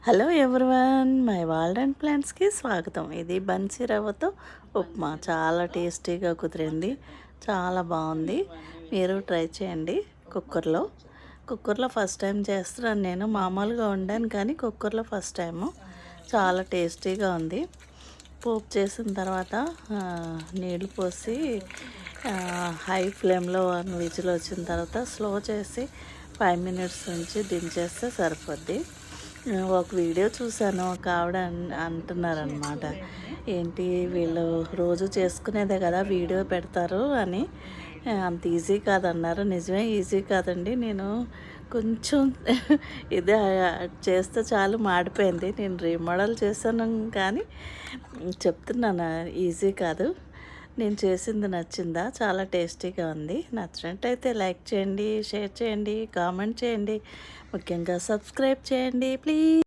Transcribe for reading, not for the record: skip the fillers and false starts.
Hello everyone, my world and ప్లాంట్స్కి స్వాగతం. ఇది బన్సీ రవ్వతో ఉప్మా చాలా టేస్టీగా కుదిరింది, చాలా బాగుంది. మీరు ట్రై చేయండి. కుక్కర్లో ఫస్ట్ టైం చేస్తున్నాను నేను. మామూలుగా వండాను కానీ కుక్కర్లో ఫస్ట్ టైము. చాలా టేస్టీగా ఉంది. పోపు చేసిన తర్వాత నీళ్ళు పోసి హై ఫ్లేమ్లో 1 విజిల్ వచ్చిన తర్వాత స్లో చేసి 5 మినిట్స్ నుంచి దించేస్తే సరిపోద్ది. ఒక వీడియో చూశాను, ఒక ఆవిడ అంటున్నారనమాట, ఏంటి వీళ్ళు రోజు చేసుకునేదే కదా వీడియో పెడతారు అని. అంత ఈజీ కాదన్నారు. నిజమే ఈజీ కాదండి. నేను కొంచెం ఇదే చేస్తే చాలు మాడిపోయింది. నేను రీమోడల్ చేశాను కానీ చెప్తున్నాను ఈజీ కాదు. నేను చేసింది నచ్చిందా? చాలా టేస్టీగా ఉంది. నచ్చినట్టయితే లైక్ చేయండి, షేర్ చేయండి, కామెంట్ చేయండి, ముఖ్యంగా సబ్స్క్రైబ్ చేయండి ప్లీజ్.